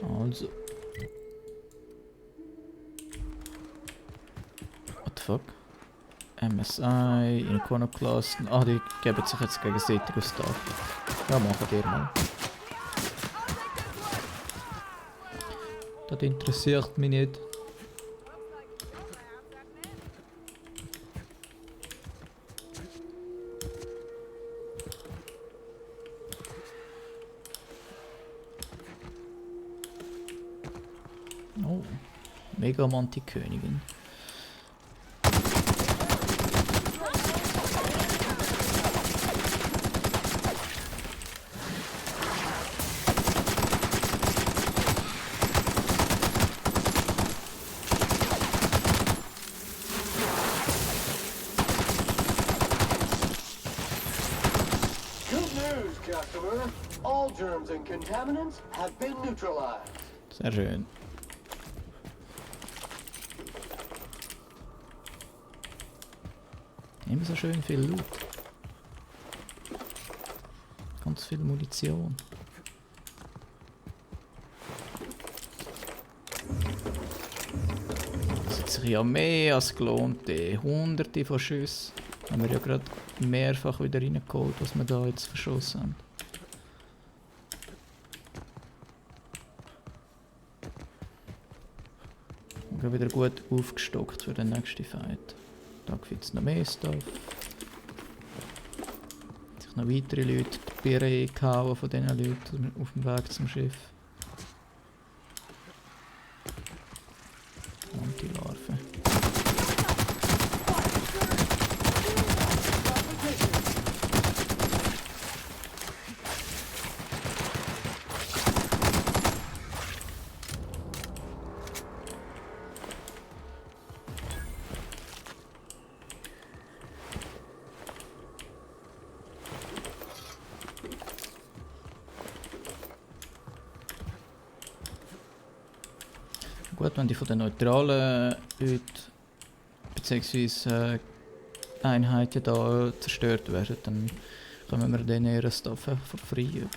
Also. What the fuck? MSI, Iconoclasten. Ah, die geben sich jetzt gegenseitig aufs Dach. Ja, machen wir mal. Das interessiert mich nicht. Oh, Megamantik-Königin. All germs and contaminants have been neutralized. Sehr schön. Immer so schön viel Loot. Ganz viel Munition. Das hat sich ja mehr als gelohnt. Hunderte von Schüssen. Haben wir ja gerade mehrfach wieder reingeholt, was wir da jetzt verschossen haben. Wieder gut aufgestockt für den nächsten Fight. Da gibt es noch mehr Stuff. Sich noch weitere Leute die Birne gehauen von diesen Leuten auf dem Weg zum Schiff. Antilarve. Gut, wenn die von den neutralen Leuten bzw. Einheiten da zerstört werden, dann kommen wir den ihren Stuff for free über.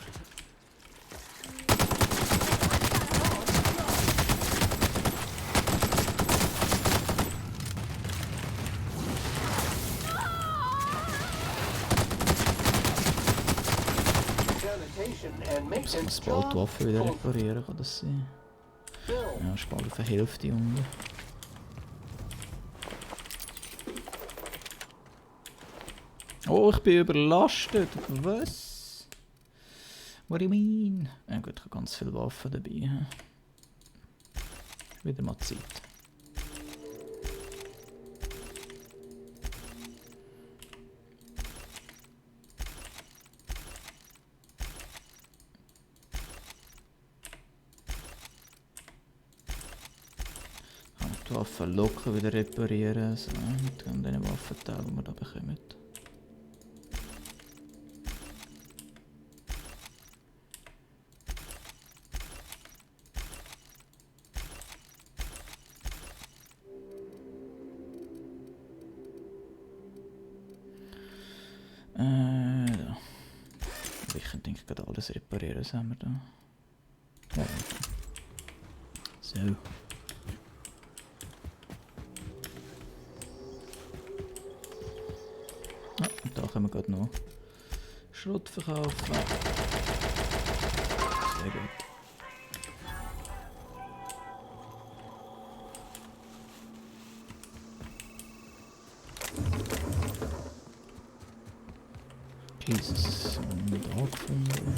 Ich muss bald die Waffe wieder reparieren, kann das sein? Ja, ich bin auf der Hälfte unten. Oh, ich bin überlastet. Was? What do you mean? Ja gut, ich habe ganz viele Waffen dabei. Wieder mal Zeit. Die Waffen locker wieder reparieren, so, mit diesen Waffenteilen, die wir da bekommen. Da. Ich kann denke ich gerade alles reparieren, was haben wir da? Ja. So. Und da können wir gerade noch Schrott verkaufen. Sehr gut. Jesus, nicht angefunden.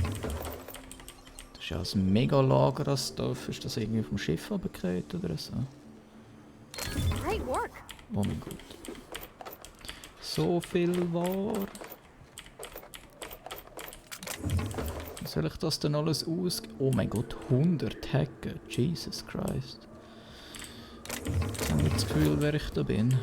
Das ist ja ein Megalager, das Stuff. Ist das irgendwie vom Schiff runtergefallen oder so? Oh mein Gott. So viel war. Wie soll ich das denn alles aus... Oh mein Gott, 100 Hacker. Jesus Christ. Ich habe das Gefühl, wer ich da bin.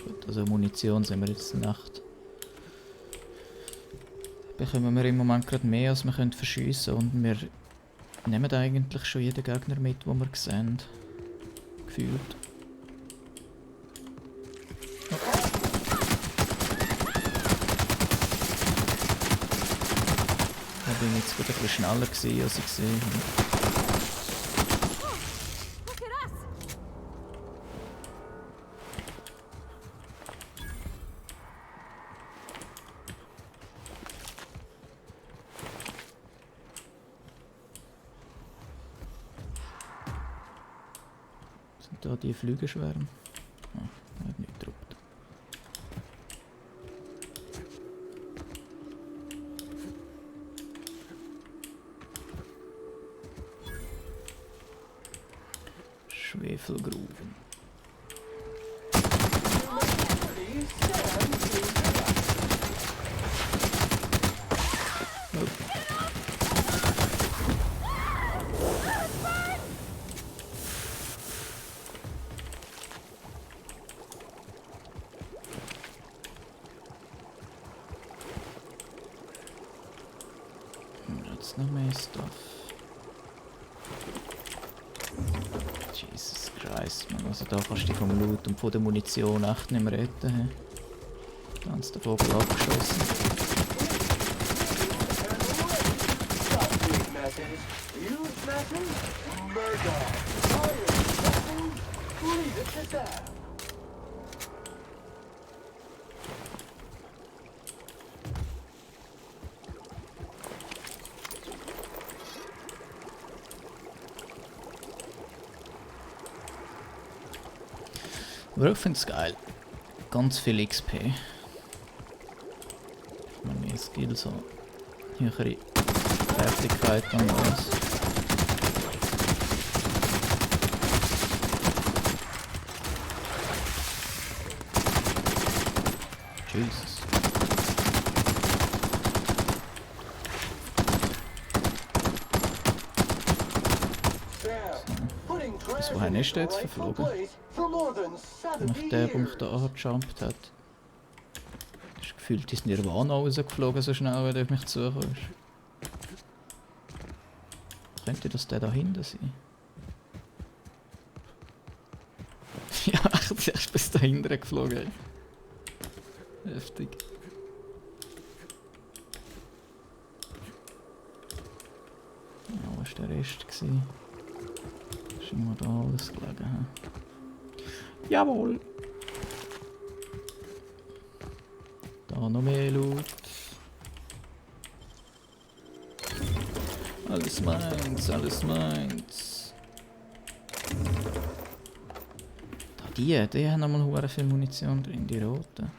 Gut, also Munition sind wir jetzt Nacht. Bekommen wir im Moment gerade mehr, als wir können verschiessen, und wir nehmen eigentlich schon jeden Gegner mit, den wir sehen. Gefühlt. jetzt gerade ein bisschen schneller gewesen, als ich gesehen habe. Look at us! Sind da die Flügelschwärme? Ah, hat nicht gedroppt. Schwefelgruben. Jetzt noch mehr Stuff. Jesus Christ, man. Also da kannst du dich vom Loot und von der Munition echt nicht mehr retten. Da haben sie den Vogel abgeschossen. Aber ich finde es geil. Ganz viel XP. Wenn mehr Skills so höhere Fertigkeiten und alles. Jesus. So, woher ist der jetzt verflogen? Nach der, der mich da angejumpt hat. Das ist gefühlt ins Nirvana rausgeflogen, so schnell, wenn er auf mich zukommt. Könnte das der da hinten sein? Ja, echt, er ist bis da hinten geflogen. Heftig. Ja, was war der Rest? Ist immer da alles gelegen. Jawohl! Da noch mehr Loot. Alles meins, alles meins. Da die haben nochmal hure viel Munition drin, die roten.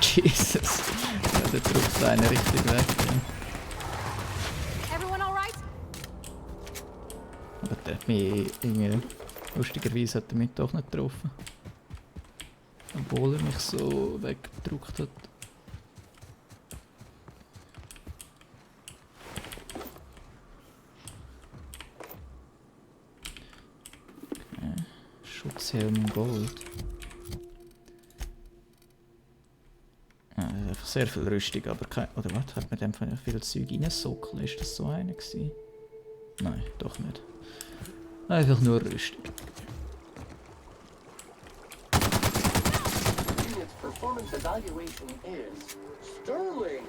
Jesus! Ja, der drückt einen richtig weg. Everyone all right? Aber der hat mich irgendwie... Lustigerweise hat er mich doch nicht getroffen. Obwohl er mich so weggedrückt hat. Okay. Schutzhelm Gold. Ja, das ist einfach sehr viel Rüstung, aber kein... Oder was? Hat man dem viel Zeug reingesockelt? Ist das so einer gewesen? Nein, doch nicht. Einfach nur Rüstung. Unit's performance evaluation is sterling.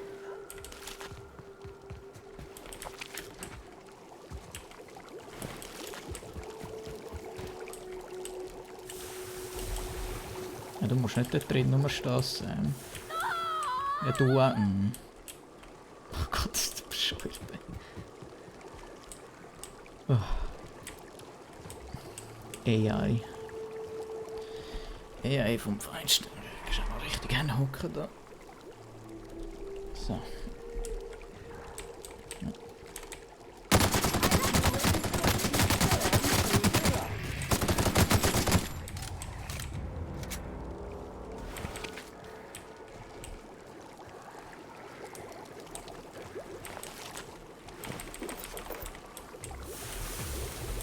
Ja, du musst nicht da drin rumstehen, Sam. Ja, du auch. Oh Gott, ist das bescheuert. Oh. AI. AI vom Feinsten. Ich kann mal richtig hinhocken da. So. Ja.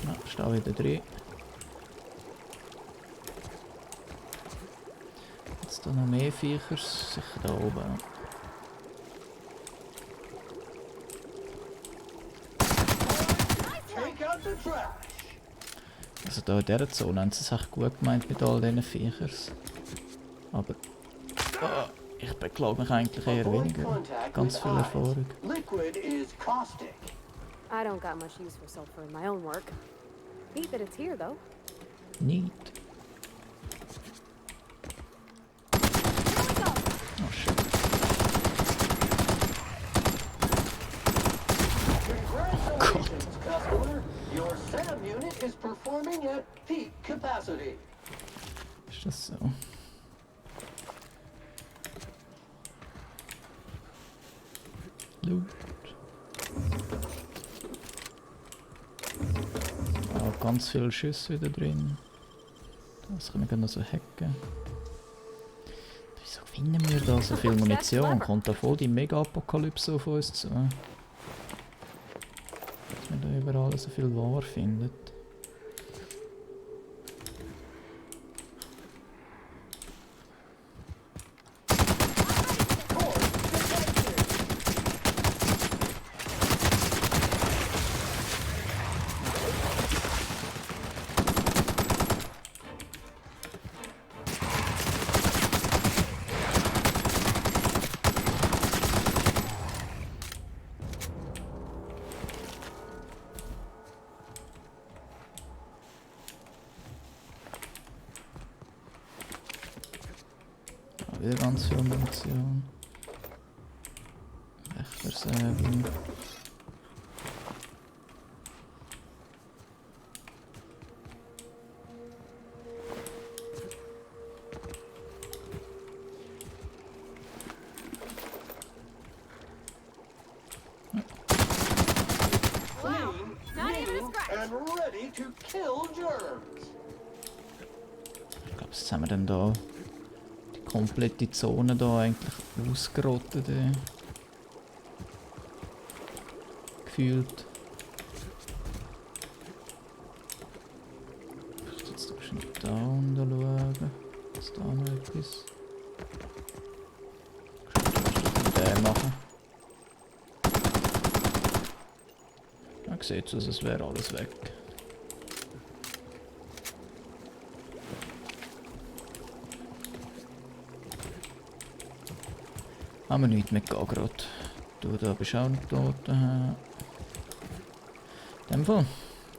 Ja, stehe wieder drin. Jetzt da noch mehr Viecher, sicher da oben. Also da in dieser Zone haben sie es echt gut gemeint mit all diesen Viechers. Aber ich beklage mich eigentlich eher Avoid weniger. contact Ganz with viel eyes. Erfahrung. Liquid is caustic. I don't got much use for sulfur in my own work. Neat that it's here, though. Neat. Oh shit. Congratulations, customer. Your SAM unit is performing at peak capacity. Ist das so? Loot. Ganz viele Schüsse wieder drin. Das können wir noch so hacken. Wieso finden wir da so viel Munition? Kommt da voll die Mega-Apokalypse auf uns zu? Dass man da überall so viel Ware findet. Wieder ganz viel Munition. Wächtersäbel. And ready to kill germs. Ich glaube, jetzt haben wir dann da die komplette Zone da eigentlich ausgerottet. Gefühlt. Ich muss jetzt schon da unten schauen. Ist da noch etwas? Ich kann den machen. Ja, sieht so aus, als wäre alles weg. Haben wir nichts mehr gehabt gerade. Du da bist auch nicht tot. In dem Fall.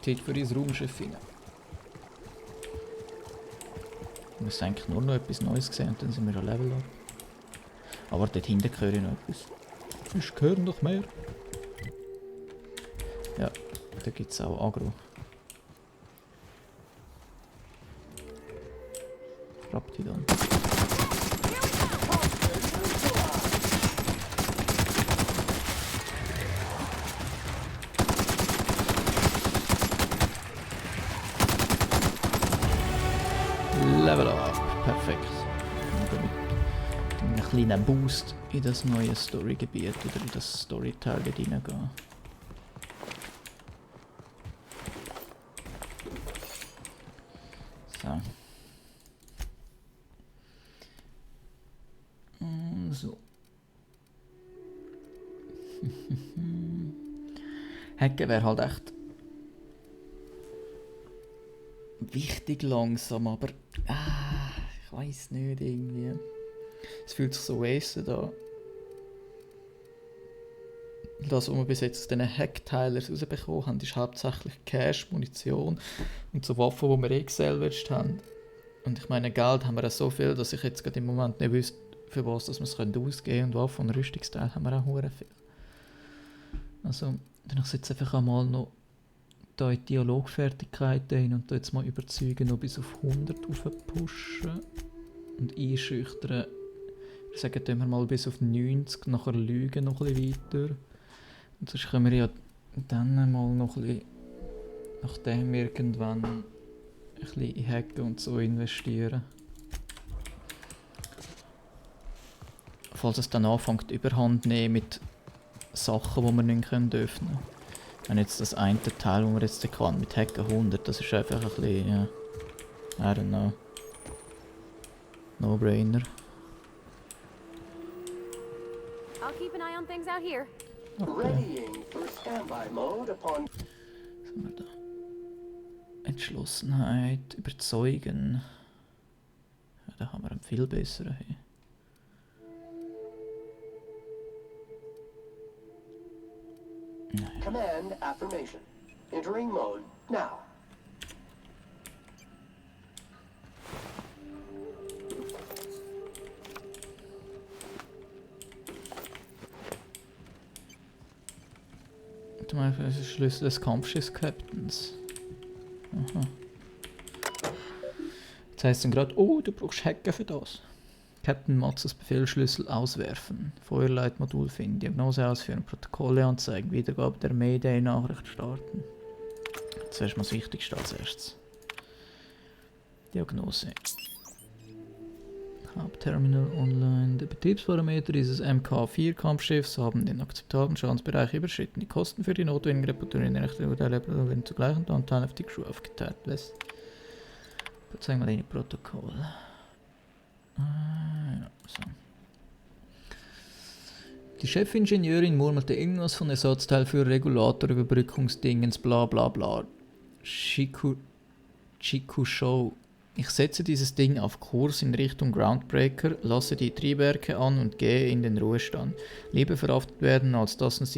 Zeit für unser Raumschiff rein. Ich muss eigentlich nur noch etwas Neues sehen und dann sind wir schon Level up. Aber dort hinten höre ich noch etwas. Ich höre noch mehr. Ja, da gibt es auch Agro. Schrapp die dann. Level up. Perfekt. Mit einem kleinen Boost in das neue Storygebiet oder in das Story-Target hineingehen. So. So. Hacken wäre halt echt wichtig langsam, aber ich weiß nicht irgendwie. Es fühlt sich so wasted an. Das, was wir bis jetzt aus diesen Hackteilern rausbekommen haben, ist hauptsächlich Cash, Munition und so Waffen, die wir gesalvaged haben. Und ich meine, Geld haben wir auch so viel, dass ich jetzt gerade im Moment nicht wüsste, für was dass wir es ausgeben können. Und Waffen und Rüstungsteile haben wir auch hure viel. Also, dann ich jetzt einfach einmal noch da in die Dialogfertigkeiten hin und da jetzt mal überzeugen, noch bis auf 100 pushen und einschüchtern. Ich sage, tun wir mal bis auf 90, nachher lügen noch ein bisschen weiter. Und sonst können wir ja dann mal noch ein bisschen, nachdem irgendwann ein bisschen in Hacken und so investieren. Falls es dann anfängt überhand nehmen mit Sachen, die wir nicht öffnen können. Wenn jetzt das eine Teil, das wir jetzt kann, mit Hacken 100, das ist einfach ein bisschen, ja, I don't know. No-brainer. I'll keep an eye on things out here. Okay. Readying for standby mode upon. Was haben wir da? Entschlossenheit, überzeugen. Ja, da haben wir einen viel besseren hier. Command affirmation. Entering mode now. Du meinst, das ist Schlüssel des Kampfschiffs-Captains. Aha. Jetzt heisst es dann gerade, oh, du brauchst Hacken für das. Captain Matzes Befehlsschlüssel auswerfen. Feuerleitmodul finden. Diagnose ausführen. Protokolle anzeigen. Wiedergabe der Mayday-Nachricht starten. Zuerst mal das Wichtigste als erstes. Diagnose. Hauptterminal online. Der Betriebsparameter dieses MK4-Kampfschiffs haben den akzeptablen Schadensbereich überschritten. Die Kosten für die notwendigen Reparaturen in rechten werden zu gleichen Anteilen auf die Crew aufgeteilt. Was? Zeig mal deine Protokoll. Ja, so. Die Chefingenieurin murmelte irgendwas von Ersatzteil für Regulator, Überbrückungsdingens, bla bla bla. Chiku-Show. Ich setze dieses Ding auf Kurs in Richtung Groundbreaker, lasse die Triebwerke an und gehe in den Ruhestand. Lieber verhaftet werden, als dass uns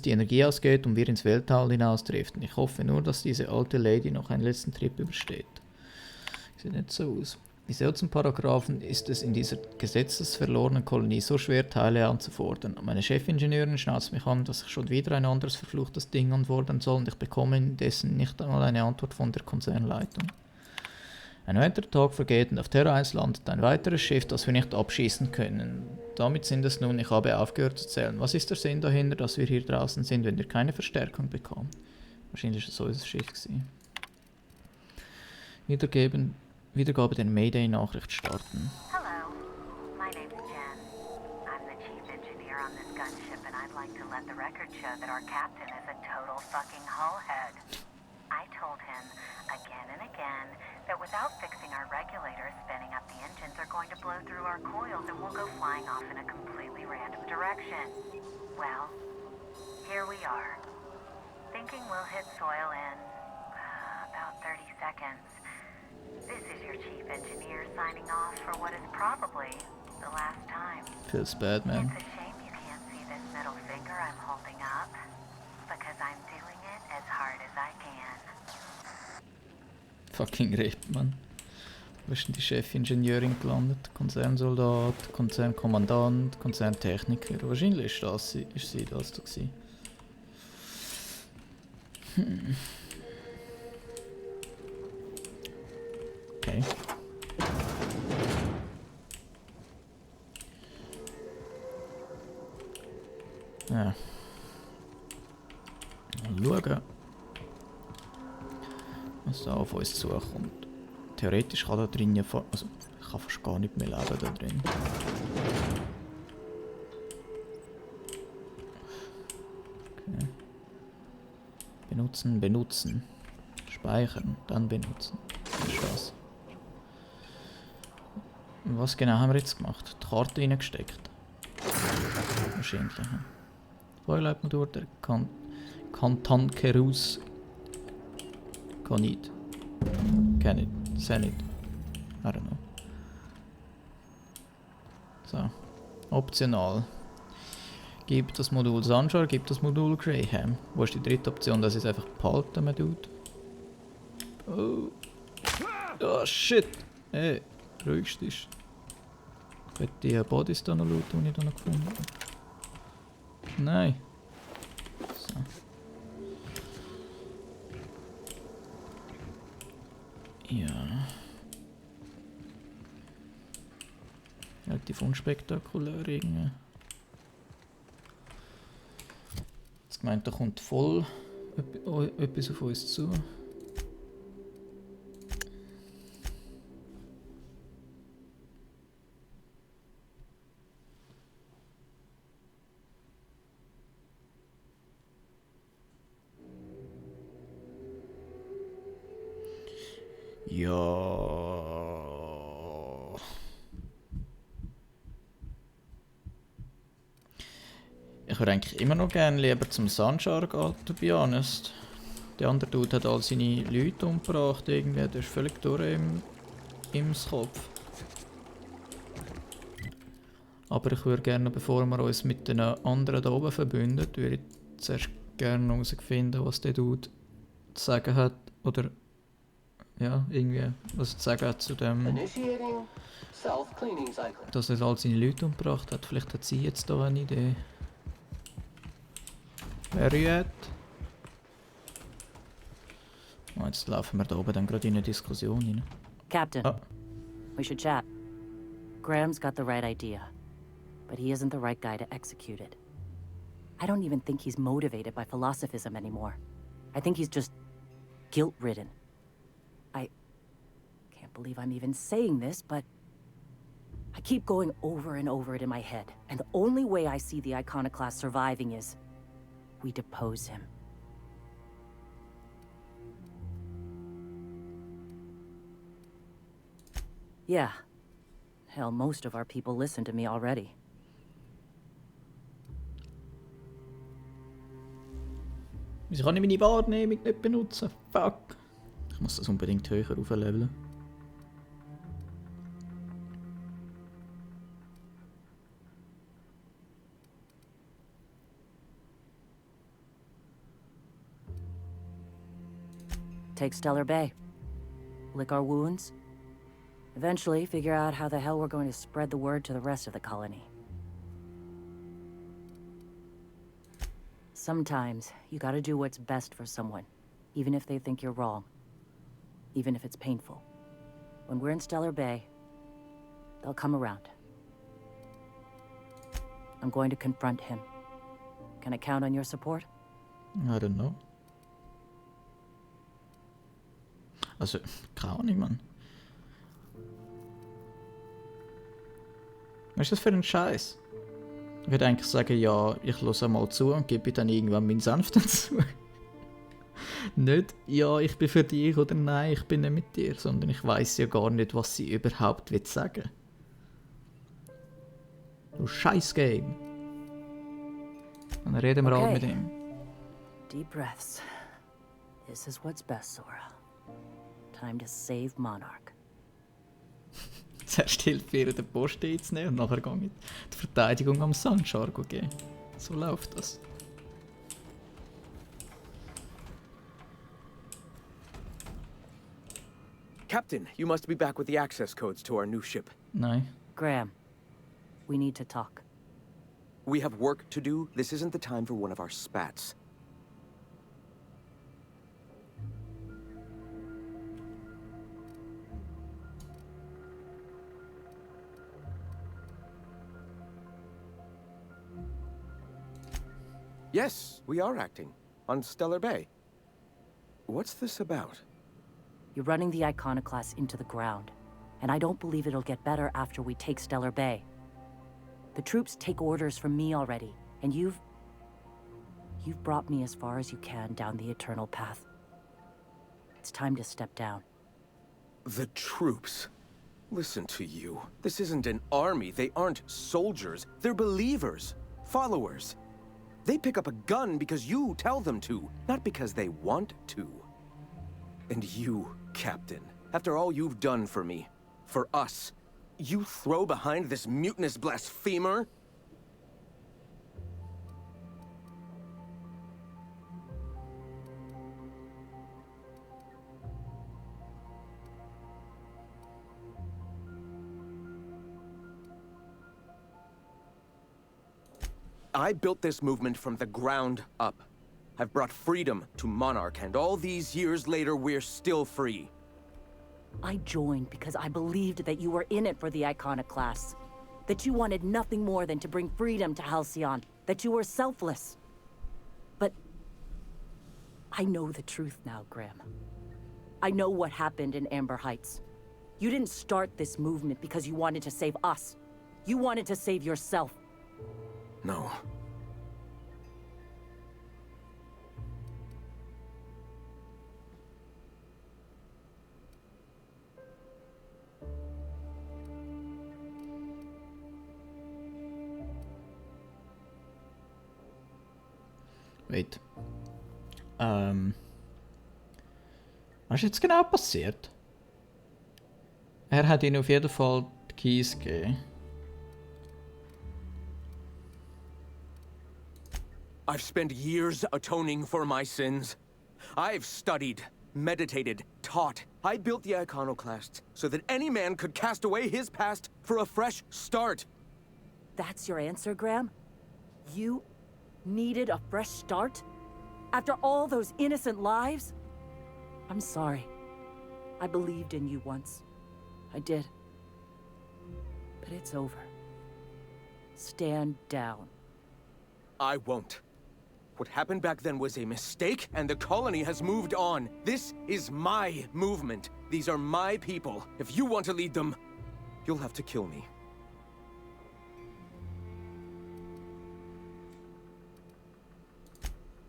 die Energie ausgeht und wir ins Weltall hinausdriften. Ich hoffe nur, dass diese alte Lady noch einen letzten Trip übersteht. Sieht nicht so aus. Wie selten Paragraphen ist es in dieser gesetzesverlorenen Kolonie so schwer, Teile anzufordern. Meine Chefingenieurin schnauzt mich an, dass ich schon wieder ein anderes verfluchtes Ding anfordern soll und ich bekomme indessen nicht einmal eine Antwort von der Konzernleitung. Ein weiterer Tag vergeht und auf Terra 1 landet ein weiteres Schiff, das wir nicht abschießen können. Damit sind es nun, ich habe aufgehört zu zählen. Was ist der Sinn dahinter, dass wir hier draußen sind, wenn wir keine Verstärkung bekommen? Wahrscheinlich war es so unser Schiff. Wiedergabe der Mayday-Nachricht starten. Hello, my name's Jen. I'm the chief engineer on this gunship and I'd like to let the record show that our captain is a total fucking hullhead. I told him again and again that without fixing our regulators, spinning up the engines are going to blow through our coils and we'll go flying off in a completely random direction. Well, here we are. Thinking we'll hit soil in about 30 seconds. This is your chief engineer signing off for what is probably the last time. Feels bad, man. It's a shame you can't see this middle finger I'm holding up, because I'm doing it as hard as I can. Fucking Rip, man. Wo ist denn die Chefingenieurin gelandet? Konzernsoldat, Konzernkommandant, Konzerntechniker. Wahrscheinlich ist sie das da gewesen. Okay. Ja. Mal schauen, was da auf uns zukommt. Theoretisch kann da drin ja also ich kann fast gar nicht mehr leben da drin. Okay. Benutzen. Speichern, dann benutzen. Das ist das. Was genau haben wir jetzt gemacht? Die Karte reingesteckt. Wahrscheinlich. Feuerleitmotor, der Kantankerus. Kann nicht. Kenn nicht. Seh nicht. I don't know. So. Optional. Gib das Modul Sanjar, gib das Modul Graham. Wo ist die dritte Option, dass ich es einfach behalten man tut? Oh. Oh shit! Hey, ruhigst dich. Ich hätte die Bodies da noch looten, die ich da noch gefunden habe. Nein. So. Ja. Relativ unspektakulär irgendwie. Jetzt gemeint, da kommt voll etwas auf uns zu. Ja. Ich würde eigentlich immer noch gerne lieber zum Sanjar gehen, to be honest. Der andere Dude hat all seine Leute umgebracht irgendwie, der ist völlig durch im Kopf. Aber ich würde gerne, bevor wir uns mit den anderen da oben verbünden, würde ich zuerst gerne herausfinden, was der Dude zu sagen hat. Oder ja, irgendwie, was er zu sagen hat zu dem, Initiating self-cleaning cycle. dass er all seine Leute umgebracht hat. Vielleicht hat sie jetzt da eine Idee. Freut. Oh, jetzt laufen wir da oben dann gerade in eine Diskussion rein. Captain, Ah, we should chat. Graham's got the right idea, but he isn't the right guy to execute it. I don't even think he's motivated by philosophism anymore. I think he's just guilt-ridden. I can't believe I'm even saying this, but I keep going over and over it in my head, and the only way I see the iconoclast surviving is we depose him. Yeah. Hell, most of our people listen to me already. wieso kann ich meine Wahrnehmung nicht benutzen? Fuck. Ich muss das unbedingt höher aufleveln. Take Stellar Bay. Lick our wounds. Eventually, figure out how the hell we're going to spread the word to the rest of the colony. Sometimes, you gotta do what's best for someone, even if they think you're wrong. Even if it's painful. When we're in Stellar Bay, they'll come around. I'm going to confront him. Can I count on your support? I don't know. Also, keine Ahnung, Mann. Was ist das für ein Scheiß? Ich würde eigentlich sagen, ja, ich höre mal zu und gebe dann irgendwann meinen Senf dazu. Nicht, ja, ich bin für dich oder nein, ich bin nicht mit dir, sondern ich weiß ja gar nicht, was sie überhaupt will sagen. Du Scheiß-Game. Dann reden wir halt mit ihm. Deep breaths. This is what's best, Sora. Time to save Monarch. Zuerst hilft mir, den Posten einzunehmen und nachher gehe ich die Verteidigung am Sunshar geben. So läuft das. Captain, you must be back with the access codes to our new ship. Nein. Graham, we need to talk. We have work to do. This isn't the time for one of our spats. Yes, we are acting. On Stellar Bay. What's this about? You're running the iconoclast into the ground, and I don't believe it'll get better after we take Stellar Bay. The troops take orders from me already, and you've brought me as far as you can down the eternal path. It's time to step down. The troops. Listen to you. This isn't an army. They aren't soldiers. They're believers. Followers. They pick up a gun because you tell them to, not because they want to. And you, Captain, after all you've done for me, for us, you throw behind this mutinous blasphemer? I built this movement from the ground up. I've brought freedom to Monarch, and all these years later, we're still free. I joined because I believed that you were in it for the iconoclasts. That you wanted nothing more than to bring freedom to Halcyon. That you were selfless. But I know the truth now, Graham. I know what happened in Amber Heights. You didn't start this movement because you wanted to save us. You wanted to save yourself. No. Wait. Was ist jetzt genau passiert? Er hat ihnen auf jeden Fall die Keys gegeben. I've spent years atoning for my sins. I've studied, meditated, taught. I built the iconoclasts so that any man could cast away his past for a fresh start. That's your answer, Graham? You needed a fresh start? After all those innocent lives? I'm sorry. I believed in you once. I did. But it's over. Stand down. I won't. What happened back then was a mistake, and the colony has moved on. This is my movement. These are my people. If you want to lead them, you'll have to kill me.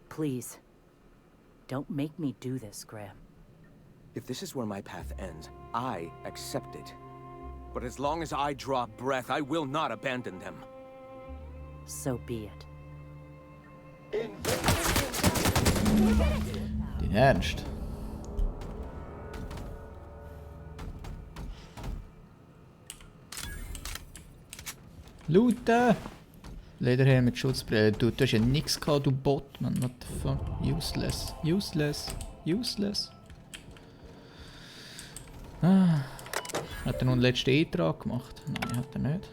Please. Don't make me do this, Graham. If this is where my path ends, I accept it. But as long as I draw breath, I will not abandon them. So be it. Dein Ernst? Looten! Lederhelm mit Schutzbrille. Du hast ja nix gehabt, du Bot, man. What the fuck? Useless. Useless. Useless. Ah. Hat er noch einen letzten Eintrag gemacht? Nein, hat er nicht.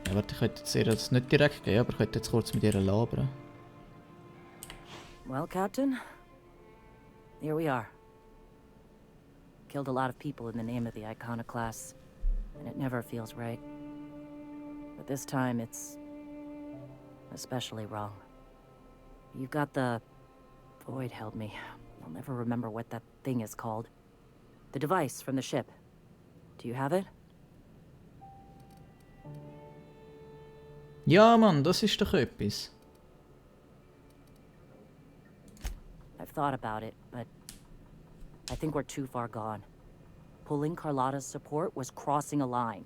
Ja, warte, ich könnte jetzt ihr das nicht direkt geben, aber ich könnte jetzt kurz mit ihr labern. Well, Captain, here we are. Killed a lot of people in the name of the iconoclasts, and it never feels right. But this time it's especially wrong. You've got the... Void held me. I'll never remember what that thing is called. The device from the ship. Do you have it? Ja, Mann, das ist doch etwas. I've thought about it, but I think we're too far gone. Pulling Carlotta's support was crossing a line.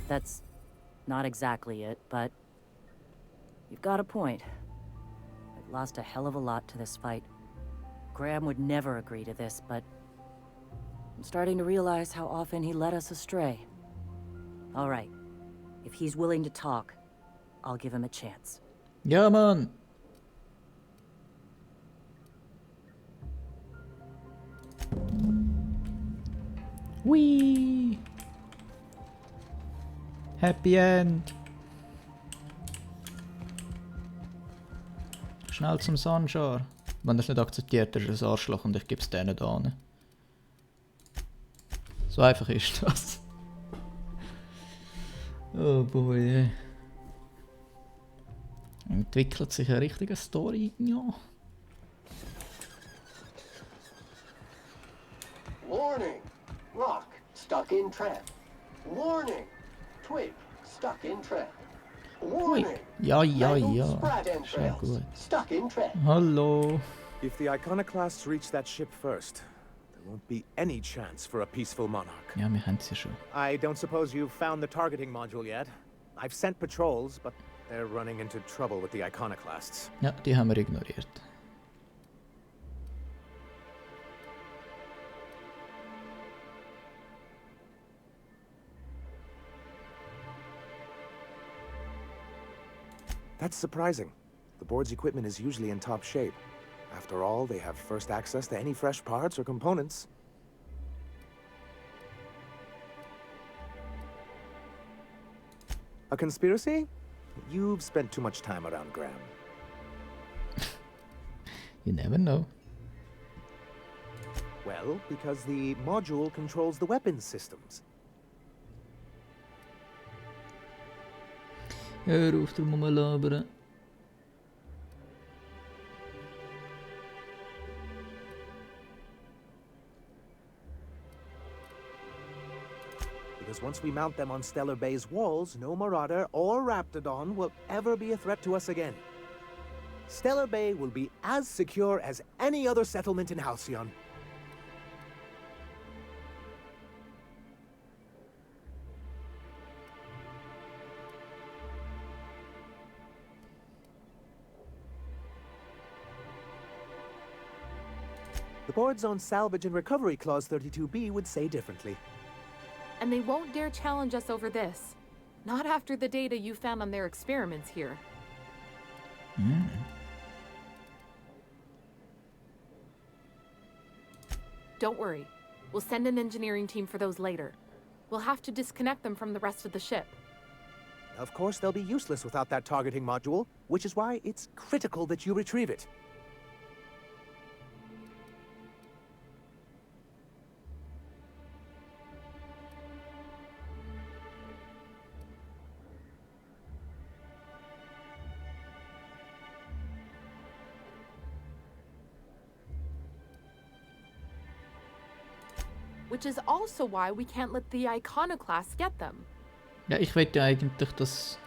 That's not exactly it, but you've got a point. I've lost a hell of a lot to this fight. Graham would never agree to this, but I'm starting to realize how often he led us astray. All right, if he's willing to talk, I'll give him a chance. Ja, Mann! Whee! Happy End! Schnell zum Sanjar. Wenn er es nicht akzeptiert, ist er ein Arschloch und ich gebe es denen da an. So einfach ist das. Oh boy. Entwickelt sich eine richtige Story, ja. Warning! Rock stuck in trap. Warning! Twig stuck in trap. Warning! Ja, ja, Mangled ja. sprat Sehr entrails gut. stuck in trap. Hallo. If the iconoclasts reach that ship first, there won't be any chance for a peaceful monarch. Ja, wir haben es ja schon. I don't suppose you've found the targeting module yet. I've sent patrols, but they're running into trouble with the iconoclasts. Ja, die haben wir ignoriert. That's surprising. The board's equipment is usually in top shape. After all, they have first access to any fresh parts or components. A conspiracy? You've spent too much time around Graham. You never know. Well, because the module controls the weapons systems. Hör auf, drum rumlabern. Because Once we mount them on Stellar Bay's walls, no Marauder or Raptidon will ever be a threat to us again. Stellar Bay will be as secure as any other settlement in Halcyon. The board's own Salvage and Recovery Clause 32B would say differently. And they won't dare challenge us over this. Not after the data you found on their experiments here. Don't worry. We'll send an engineering team for those later. We'll have to disconnect them from the rest of the ship. Of course, they'll be useless without that targeting module, which is why it's critical that you retrieve it. Which is also why we can't let the Iconoclasts get them. Ja, ich wollte ja eigentlich das...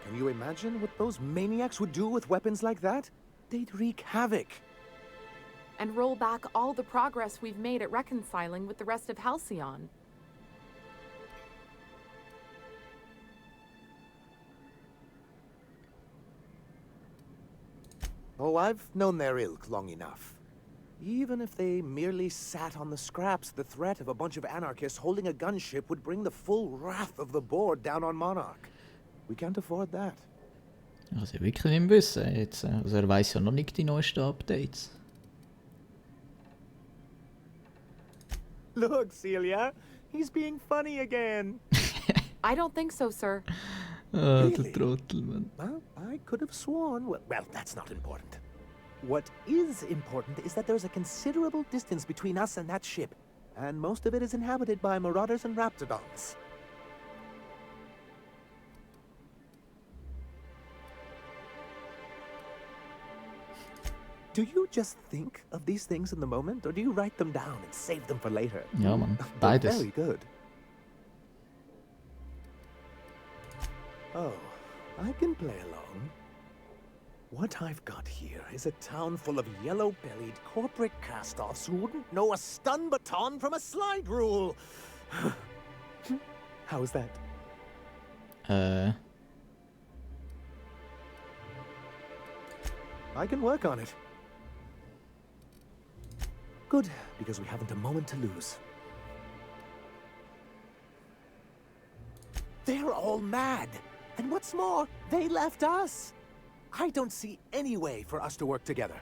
Can you imagine what those maniacs would do with weapons like that? They'd wreak havoc. And roll back all the progress we've made at reconciling with the rest of Halcyon. Oh, I've known their ilk long enough. Even if they merely sat on the scraps, the threat of a bunch of anarchists holding a gunship would bring the full wrath of the board down on Monarch. We can't afford that. Also wirklich nicht wissen jetzt. Also er weiß ja noch nicht die neuesten Updates. Look, Celia, he's being funny again. I don't think so, sir. Ah, Really? der Trottel, Mann. Well, I could have sworn. Well, that's not important. What is important is that there's a considerable distance between us and that ship, and most of it is inhabited by Marauders and Raptidons. Do you just think of these things in the moment, or do you write them down and save them for later? Ja, Mann. They're Beides. very good. Oh, I can play along. What I've got here is a town full of yellow-bellied corporate cast-offs who wouldn't know a stun baton from a slide rule. How is that? I can work on it. Good, because we haven't a moment to lose. They're all mad. And what's more, they left us. I don't see any way for us to work together.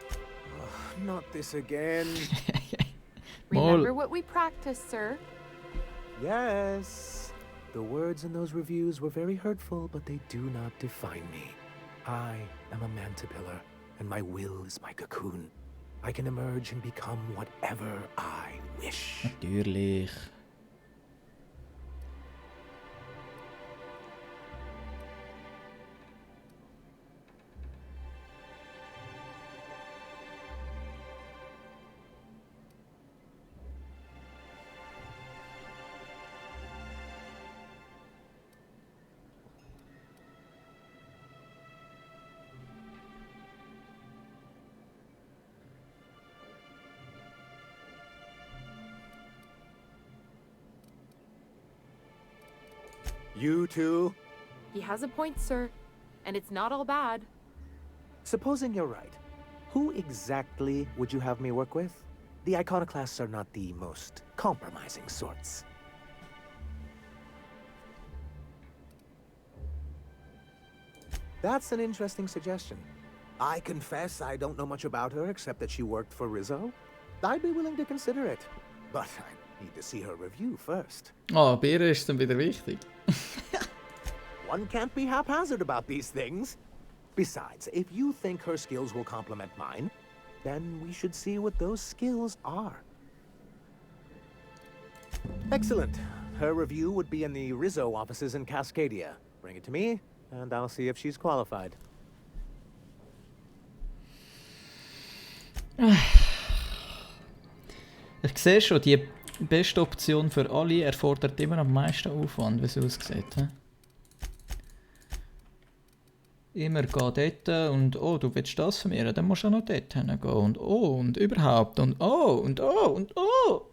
Ugh, not this again. Remember what we practiced, sir. Yes. The words in those reviews were very hurtful, but they do not define me. I am a mantipillar, and my will is my cocoon. I can emerge and become whatever I wish. Natürlich. You too? He has a point, sir. And it's not all bad. Supposing you're right, who exactly would you have me work with? The Iconoclasts are not the most compromising sorts. That's an interesting suggestion. I confess I don't know much about her except that she worked for Rizzo. I'd be willing to consider it, but I need to see her review first. Oh, bei ihr ist es dann wieder wichtig. One can't be haphazard about these things. Besides, if you think her skills will complement mine, then we should see what those skills are. Excellent. Her review would be in the Rizzo offices in Cascadia. Bring it to me, and I'll see if she's qualified. Ich sehe schon, die beste Option für alle erfordert immer am meisten Aufwand, wie es aussieht. He? Immer geh dort und oh, du willst das von mir, dann musst du auch noch dort hingehen und oh und überhaupt und oh und oh und oh.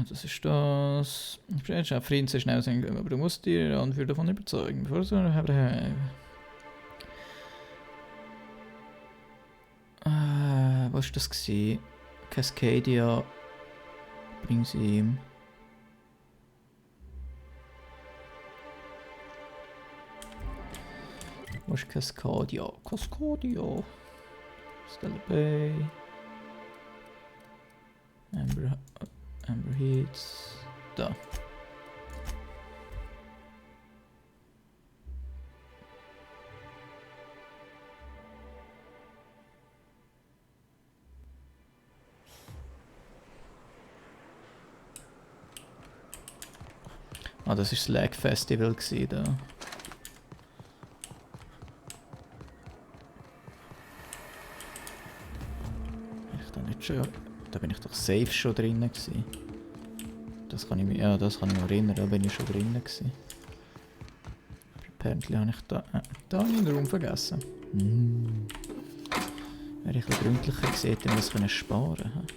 Das ist das. Ich bin jetzt auch Frieden sehr schnell sein, aber du musst dir Anführer davon überzeugen, bevor du was war das gewesen? Cascadia. Bring sie ihm. Was ist Cascadia? Cascadia. Stella Bay. Amber Heats. Da. Ah, das war das Lag Festival da. Ich da nicht schon. Da bin ich doch safe schon drinnen gewesen. Das kann ich mir. Ja, das kann ich mich erinnern, da bin ich schon drinnen gewesen. Apparently habe ich da einen Raum vergessen. Wäre ich ein bisschen gründlicher gesehen, dann muss ich sparen können.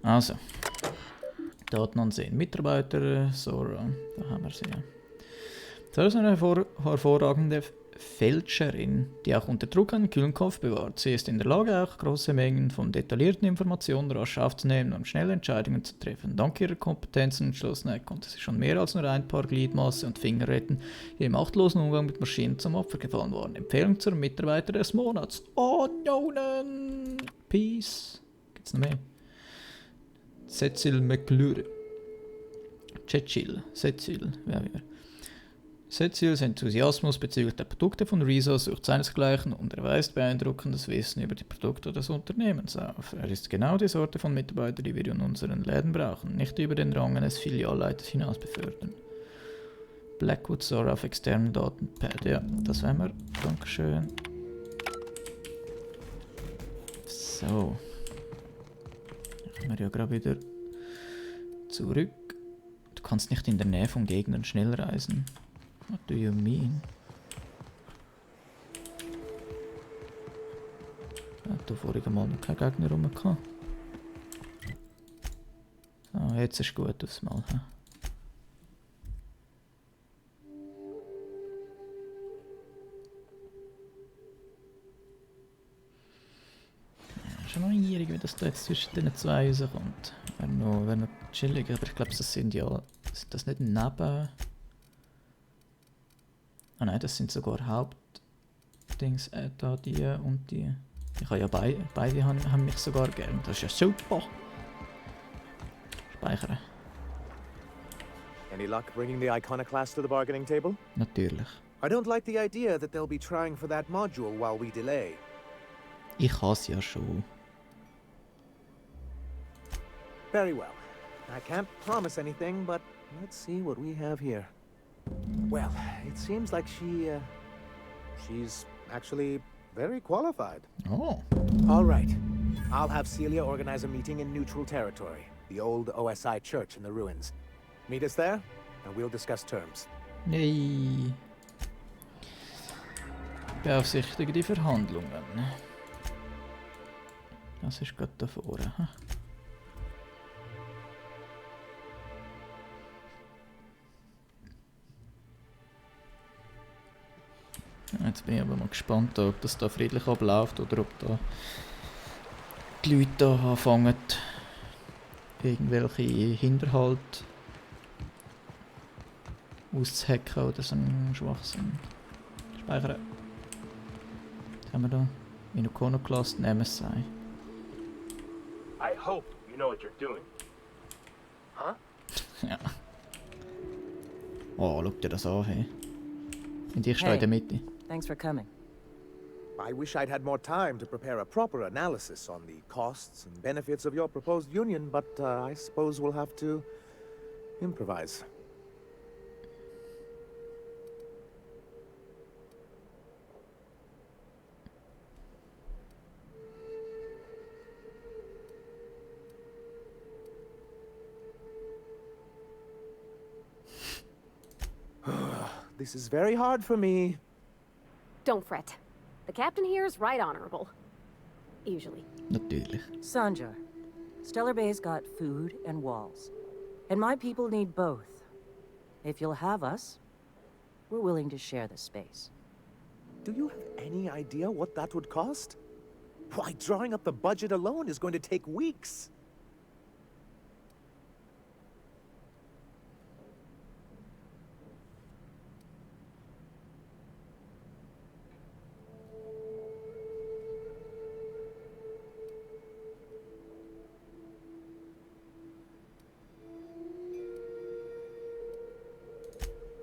Also, Daten ansehen. Mitarbeiter, Sora, da haben wir sie. Das ist eine hervorragende Fälscherin, die auch unter Druck einen kühlen Kopf bewahrt. Sie ist in der Lage, auch große Mengen von detaillierten Informationen rasch aufzunehmen und schnelle Entscheidungen zu treffen. Dank ihrer Kompetenz und Entschlossenheit konnte sie schon mehr als nur ein paar Gliedmaße und Finger retten, die im achtlosen Umgang mit Maschinen zum Opfer gefallen waren. Empfehlung zum Mitarbeiter des Monats. Oh, Nonen! Peace. Gibt's noch mehr? Cecil McClure. Cecil, wer wir. Cecils Enthusiasmus bezüglich der Produkte von Rezo sucht seinesgleichen und er weist beeindruckendes Wissen über die Produkte des Unternehmens auf. Er ist genau die Sorte von Mitarbeiter, die wir in unseren Läden brauchen, nicht über den Rang eines Filialleiters hinaus befördern. Blackwood Sora auf externen Datenpad, ja, das wären wir. Dankeschön. So. Dann kommen wir ja gerade wieder zurück. Du kannst nicht in der Nähe von Gegnern schnell reisen. What do you mean? Ich hatte vorige Mal noch keinen Gegner rum. So, jetzt ist gut aufs Mal. He? Schon noch gierig, wie das da jetzt zwischen den zwei rauskommt. Wäre noch chillig, aber ich glaube, das sind ja. Sind das nicht neben. Ah nein, das sind sogar Hauptdings, da die und die. Ich habe ja beide haben mich sogar gern. Das ist ja super. Speichern. Any luck bringing the iconoclast to the bargaining table? Natürlich. I don't like the idea that they'll be trying for that module while we delay. Ich has ja schon. Very well. I can't promise anything, but let's see what we have here. Well, it seems like she's actually very qualified. Oh. All right. I'll have Celia organize a meeting in neutral territory, the old OSI church in the ruins. Meet us there, and we'll discuss terms. Nee. Beaufsichtige die Verhandlungen. Das ist gerade da vorne. Jetzt bin ich aber mal gespannt, ob das da friedlich abläuft oder ob da die Leute da anfangen, irgendwelche Hinterhalt auszuhacken oder so einen Schwachsinn. Speichern. Was haben wir da? In Iconoclast MSI. I hope you know what you're doing. Huh? Ja. Oh, schau dir das an, hey. Und ich stehe in der Mitte. Thanks for coming. I wish I'd had more time to prepare a proper analysis on the costs and benefits of your proposed union, but I suppose we'll have to improvise. This is very hard for me. Don't fret. The captain here is right honorable. Usually. Natürlich. Sanjar, Stellar Bay's got food and walls. And my people need both. If you'll have us, we're willing to share the space. Do you have any idea what that would cost? Why, drawing up the budget alone is going to take weeks.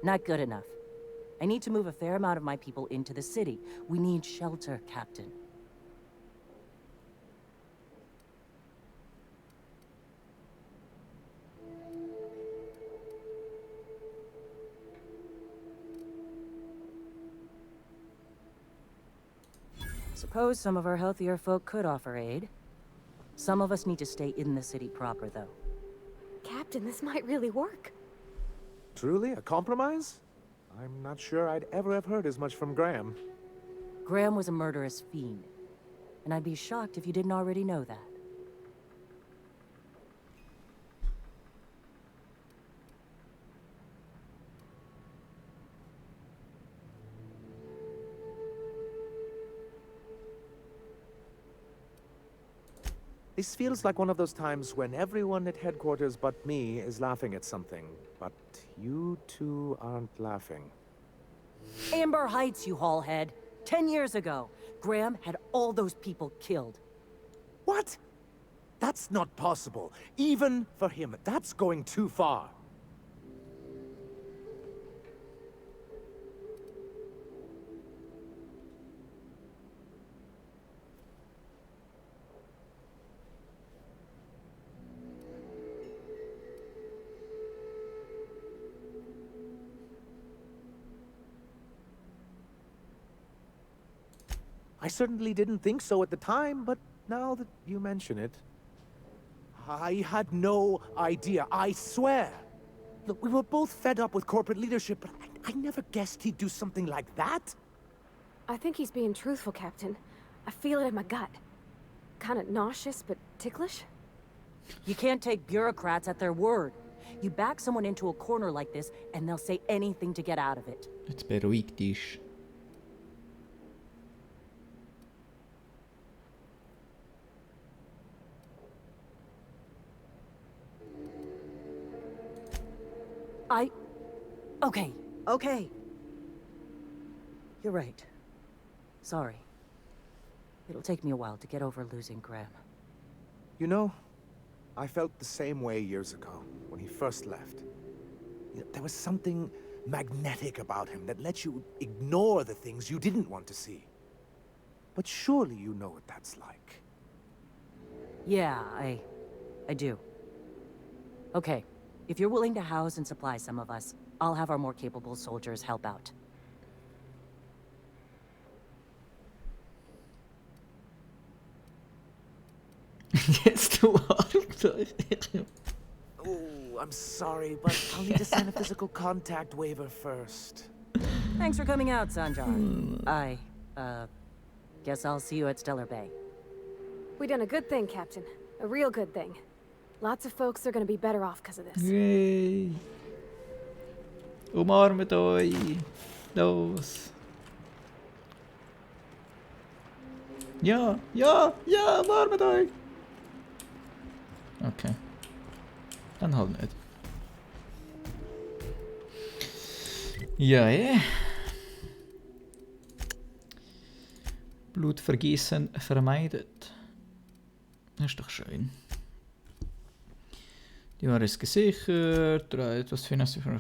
Not good enough. I need to move a fair amount of my people into the city. We need shelter, Captain. Suppose some of our healthier folk could offer aid. Some of us need to stay in the city proper, though. Captain, this might really work. Truly, a compromise? I'm not sure I'd ever have heard as much from Graham. Graham was a murderous fiend, and I'd be shocked if you didn't already know that. This feels like one of those times when everyone at headquarters but me is laughing at something, but you two aren't laughing. Amber Heights, you haulhead. 10 years ago, Graham had all those people killed. What? That's not possible. Even for him, that's going too far. I certainly didn't think so at the time, but now that you mention it... I had no idea, I swear. Look, we were both fed up with corporate leadership, but I never guessed he'd do something like that. I think he's being truthful, Captain. I feel it in my gut. Kinda nauseous, but ticklish. You can't take bureaucrats at their word. You back someone into a corner like this, and they'll say anything to get out of it. Jetzt beruhig dich. Okay. You're right. Sorry. It'll take me a while to get over losing Graham. You know, I felt the same way years ago, when he first left. You know, there was something magnetic about him that let you ignore the things you didn't want to see. But surely you know what that's like. Yeah, I do. Okay, if you're willing to house and supply some of us, I'll have our more capable soldiers help out. Jetzt du Arschloch. Oh, I'm sorry, but I'll need to sign a physical contact waiver first. Thanks for coming out, Sanjar. I guess I'll see you at Stellar Bay. We done a good thing, Captain. A real good thing. Lots of folks are gonna be better off because of this. Yay. Umarmet euch. Los. Ja, umarmet euch. Okay. Dann halt nicht. Ja, Blutvergießen vermeidet. Das ist doch schön. Die Ware ist gesichert. Etwas finanziell.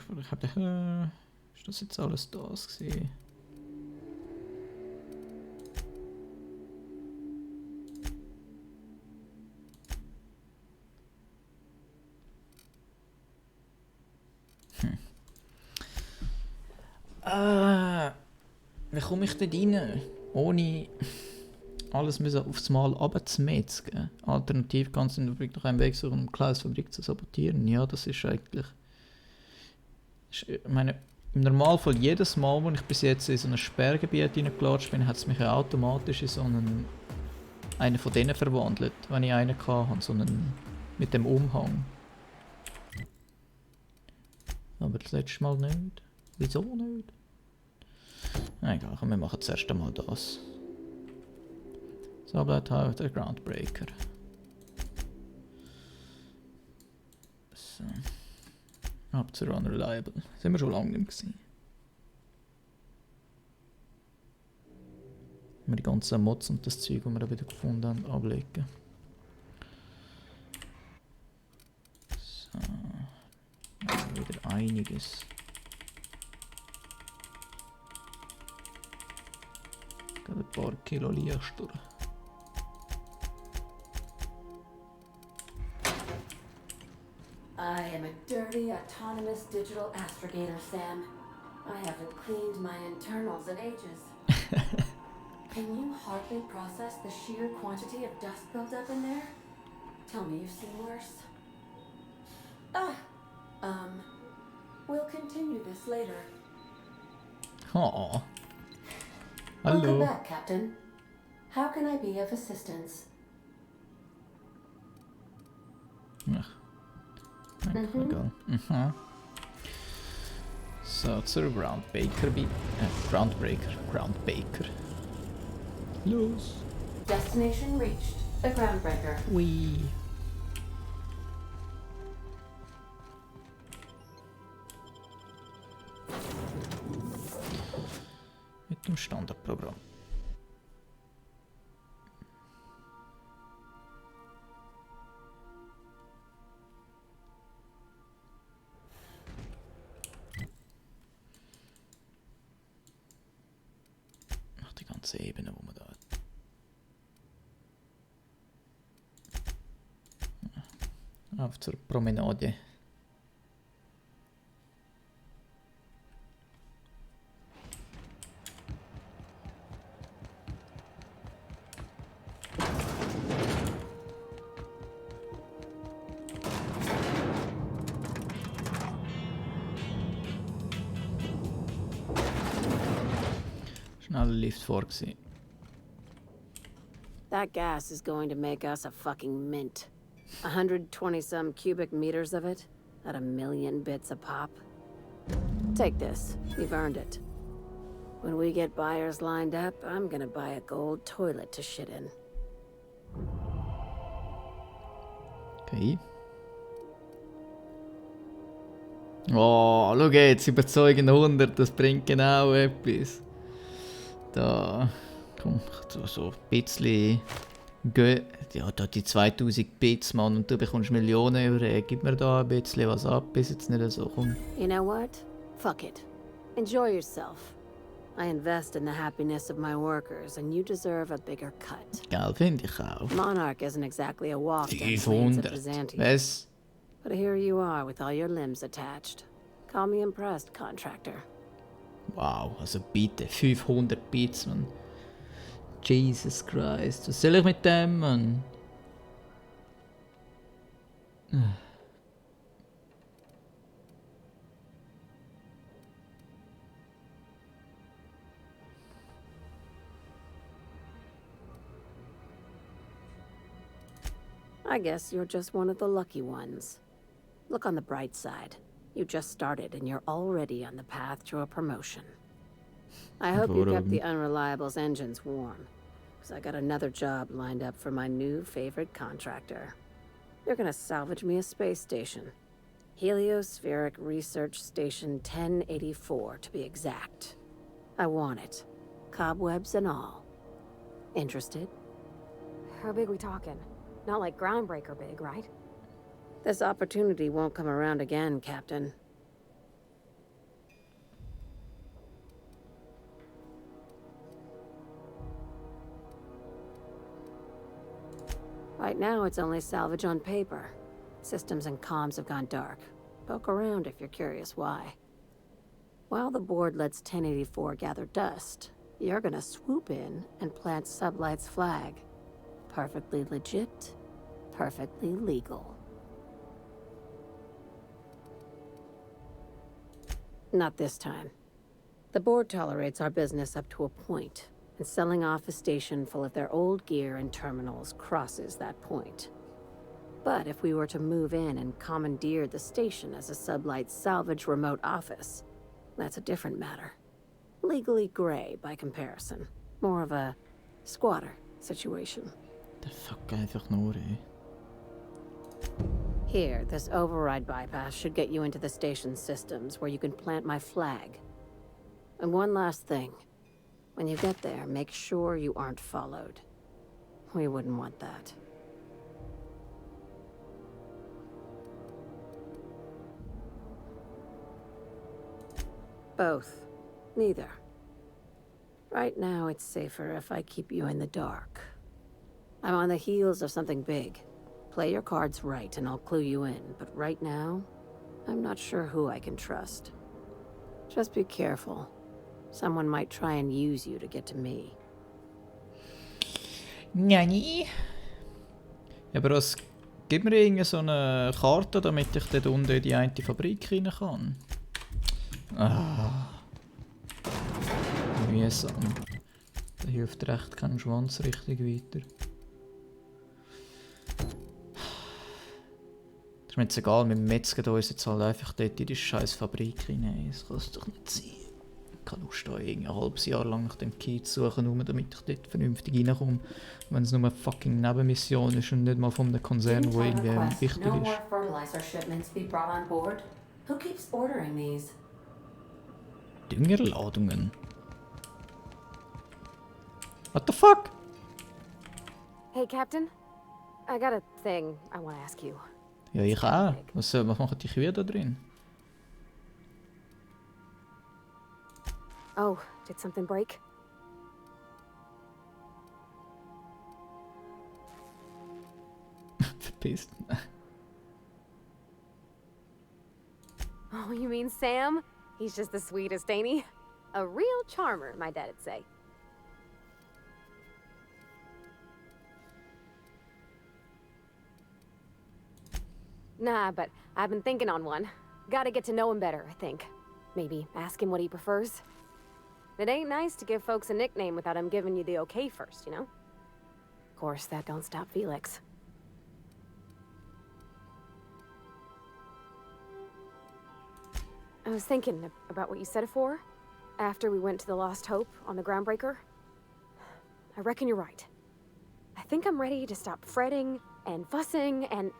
Ist das jetzt alles das gewesen? Wie komme ich dort rein? Ohne alles müssen aufs Mal runterzumetzgen. Alternativ kannst du in der Fabrik nach einem Weg suchen, um die Gleisfabrik zu sabotieren. Ja, das ist eigentlich... Ich meine, im Normalfall jedes Mal, wo ich bis jetzt in so ein Sperrgebiet reingelatscht bin, hat es mich ja automatisch in so einen von denen verwandelt, wenn ich einen hatte, so einen mit dem Umhang. Aber das letzte Mal nicht. Wieso nicht? Egal, wir machen zuerst einmal das. So bleibt halt der Groundbreaker. So. Up to unreliable. Sind wir schon lange nicht mehr gewesen. Wir die ganzen Mods und das Zeug, das wir da wieder gefunden haben, ablegen. So. Wieder einiges. Gerade ein paar Kilo Licht durch. I am a dirty, autonomous digital astrogator, Sam. I haven't cleaned my internals in ages. Can you hardly process the sheer quantity of dust built up in there? Tell me you've seen worse. We'll continue this later. Oh. Welcome Hallo. back, Captain. How can I be of assistance? Ach. Egal. Mhm. So, zur Groundbreaker. Groundbreaker. Los. Destination reached. The groundbreaker. Ui. Mit dem Standardprogramm. Ach, die ganze Ebene, wo man da hat. Auf zur Promenade. Schneller Lift vorgesehen. That gas is going to make us a fucking mint. 120-some cubic meters of it, at a million bits a pop. Take this. You've earned it. When we get buyers lined up, I'm gonna buy a gold toilet to shit in. Okay. Oh, schau jetzt, überzeugend 100, das bringt genau etwas. Da kommt so ein bisschen... Ja, da die 2000 Bits, Mann, und du bekommst Millionen Euro. Gib mir da ein bisschen was ab, bis jetzt nicht so kommt. You know what? Fuck it. Enjoy yourself. I invest in the happiness of my workers, and you deserve a bigger cut. Gell, finde ich auch. Monarch isn't exactly a walk down the lanes of 500. Byzantium. Was? But here you are with all your limbs attached. Call me impressed, contractor. Wow, also bitte, 500 Bits, Mann. Jesus Christ, was soll ich mit dem, Mann? I guess you're just one of the lucky ones. Look on the bright side. You just started and you're already on the path to a promotion. I hope you kept the Unreliable's engines warm, because I got another job lined up for my new favorite contractor. They're gonna salvage me a space station. Heliospheric Research Station 1084, to be exact. I want it. Cobwebs and all. Interested? How big we talking? Not like groundbreaker big, right? This opportunity won't come around again, Captain. Right now, it's only salvage on paper. Systems and comms have gone dark. Poke around if you're curious why. While the board lets 1084 gather dust, you're gonna swoop in and plant Sublight's flag. Perfectly legit, perfectly legal. Not this time. The board tolerates our business up to a point, and selling off a station full of their old gear and terminals crosses that point. But if we were to move in and commandeer the station as a Sublight salvage remote office, that's a different matter. Legally gray by comparison. More of a squatter situation. The fuck einfach nur, ey. Here, this override bypass should get you into the station's systems where you can plant my flag. And one last thing. When you get there, make sure you aren't followed. We wouldn't want that. Both. Neither. Right now, it's safer if I keep you in the dark. I'm on the heels of something big. Play your cards right and I'll clue you in, but right now, I'm not sure who I can trust. Just be careful. Someone might try and use you to get to me. Nani? Ja, aber was, gib mir irgendwie so eine Karte, damit ich dort unten in die eine Fabrik rein kann. Ah. Mühsam. Da hilft recht kein Schwanz richtig weiter. Das ist mir jetzt egal, wir metzgen uns jetzt halt einfach dort in die scheiß Fabrik rein. Das kann es doch nicht sein. Ich habe Lust, da irgendwie ein halbes Jahr lang nach dem Key zu suchen, nur damit ich dort vernünftig reinkomme. Wenn es nur eine fucking Nebenmission ist und nicht mal von einem Konzern, der irgendwie wichtig No ist. more fertilizer shipments be brought on board. Who keeps ordering these? Düngerladungen. What the fuck? Hey, Captain. I got a thing I want to ask you. Ja, ich auch. Was machen die Kühe da drin? Oh, did something break? Verpisst. Oh, you mean Sam? He's just the sweetest, ain't he? A real charmer, my dad'd say. Nah, but I've been thinking on one. Gotta get to know him better, I think. Maybe ask him what he prefers. It ain't nice to give folks a nickname without him giving you the okay first, you know? Of course, that don't stop Felix. I was thinking about what you said afore, after we went to the Lost Hope on the Groundbreaker. I reckon you're right. I think I'm ready to stop fretting and fussing and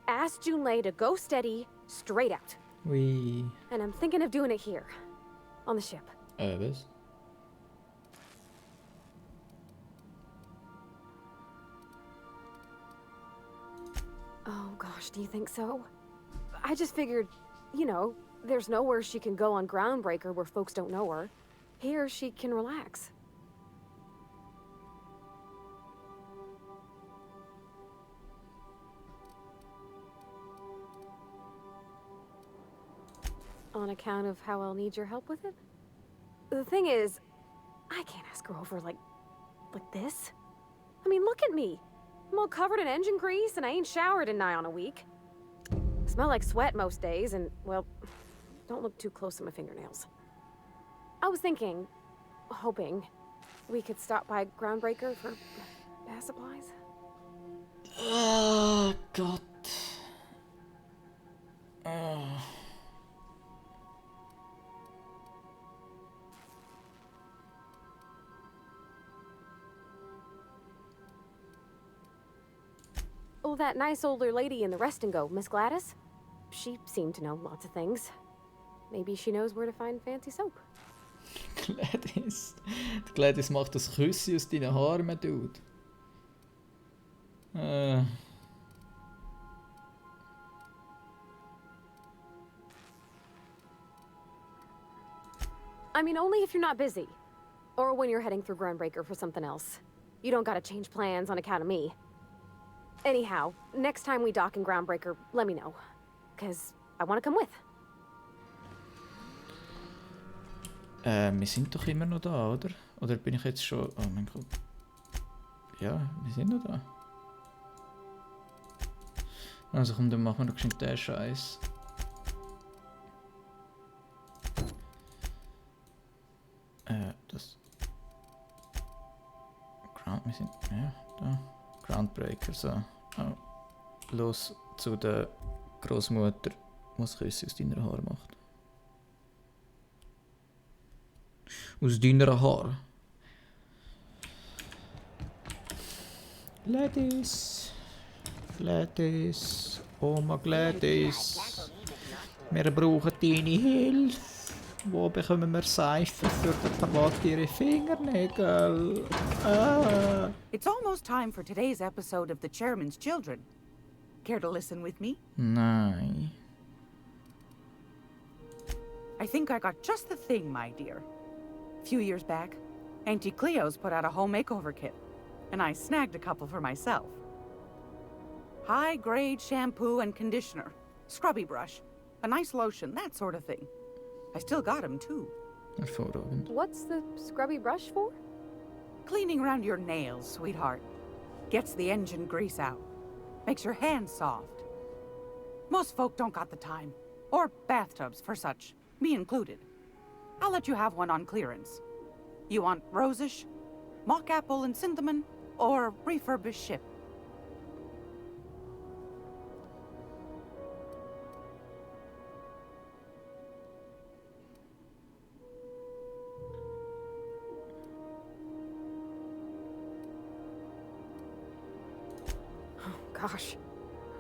ask Junlei to go steady, straight out. Oui. And I'm thinking of doing it here, on the ship. Was? Oh gosh, do you think so? I just figured, you know, there's nowhere she can go on Groundbreaker where folks don't know her. Here, she can relax. On account of how I'll need your help with it? The thing is, I can't ask her over like this. I mean, look at me. I'm all covered in engine grease and I ain't showered in nigh on a week. I smell like sweat most days and, well, don't look too close at my fingernails. I was thinking, hoping, we could stop by Groundbreaker for bath supplies. Oh, God. Oh, that nice older lady in the rest and go, Miss Gladys? She seemed to know lots of things. Maybe she knows where to find fancy soap. Gladys. Die Gladys macht das Küssi aus deinen Haaren, Dude. I mean, only if you're not busy. Or when you're heading through Groundbreaker for something else. You don't gotta change plans on account of me. Anyhow, next time we dock in Groundbreaker, let me know. 'Cause I want to come with. Wir sind doch immer noch da, oder? Oder bin ich jetzt schon... Oh mein Gott. Ja, wir sind noch da. Also komm, dann machen wir doch schon den Scheiß. Das... Wir sind... Ja, da. Groundbreaker, so. Oh. Los zu der Großmutter, was Küsse aus deiner Haar macht. Aus deiner Haar. Gladys. Gladys. Oma Gladys. Wir brauchen deine Hilfe. Wo bekommen wir Seife für die private Fingernägel? Ah. It's almost time for today's episode of The Chairman's Children. Care to listen with me? Nein. I think I got just the thing, my dear. A few years back, Auntie Cleo's put out a home makeover kit, and I snagged a couple for myself. High-grade shampoo and conditioner, scrubby brush, a nice lotion, that sort of thing. I still got them, too. Hervorragend. What's the scrubby brush for? Cleaning around your nails, sweetheart. Gets the engine grease out. Makes your hands soft. Most folk don't got the time. Or bathtubs for such, me included. I'll let you have one on clearance. You want rosish, mock apple and cinnamon, or refurbished ship? Gosh,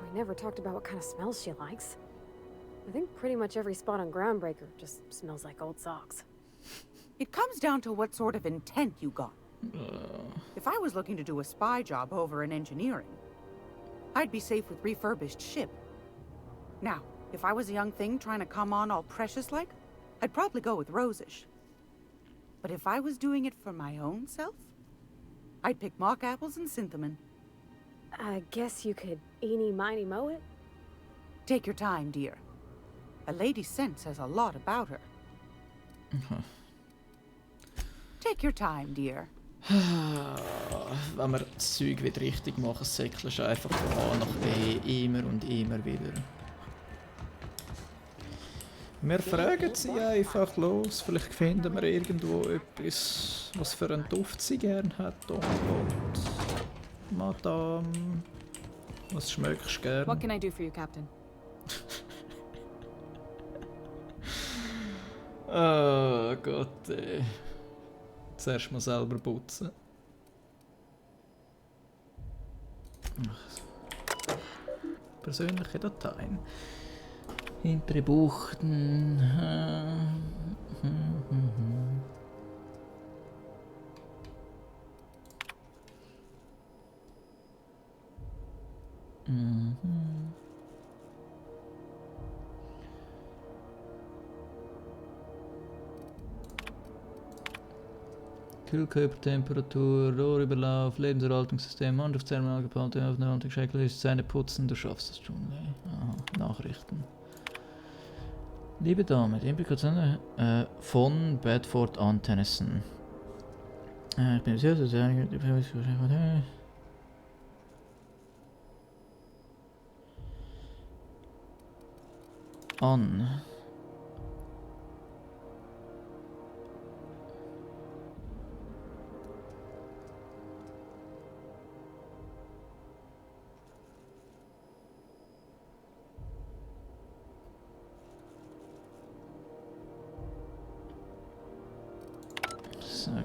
we never talked about what kind of smells she likes. I think pretty much every spot on Groundbreaker just smells like old socks. It comes down to what sort of intent you got. If I was looking to do a spy job over in engineering, I'd be safe with refurbished ship. Now, if I was a young thing trying to come on all precious-like, I'd probably go with rosish. But if I was doing it for my own self, I'd pick mock apples and cinnamon. I guess you could eeny miny moe it? Take your time, dear. A lady's scent says a lot about her. Take your time, dear. Wenn wir das Zeug wieder richtig machen, säckelst du einfach von A nach B immer und immer wieder. Wir fragen sie einfach los. Vielleicht finden wir irgendwo etwas, was für einen Duft sie gern hat. Oh Gott. Madame, was schmeckst du gern? What can I do for you, Captain? Oh Gott, ey. Zuerst mal selber putzen. Persönliche Dateien. Hintere Buchten. Kühlkörpertemperatur, Rohrüberlauf, Lebenserhaltungssystem, Mannschaftsterminal gebaut, Aufnahme, Checklist, Zähne putzen, du schaffst es schon. Aha, Nachrichten. Liebe Dame, die Implikationen von Bedford an Tennyson. Ich bin sehr, an.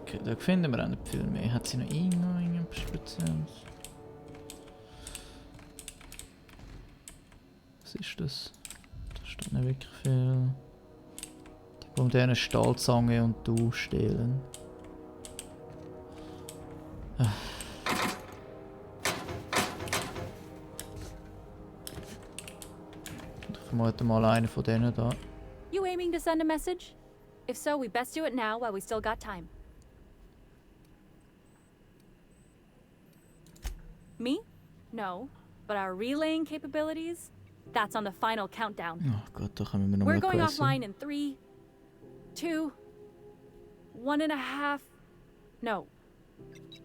Okay, da finden wir auch nicht viel mehr. Hat sie noch irgendwas Spezielles? Was ist das? Da steht nicht wirklich viel. Die wollen eine Stahlzange und du stehlen. Ich vermute mal einen von denen da. You aiming to send a message? If so, we best do it now while we still got time. Me? No. But our relaying capabilities? That's on the final countdown. Oh Gott, da kommen wir noch We're mal going quasi. offline in 3, 2, 1.5... No.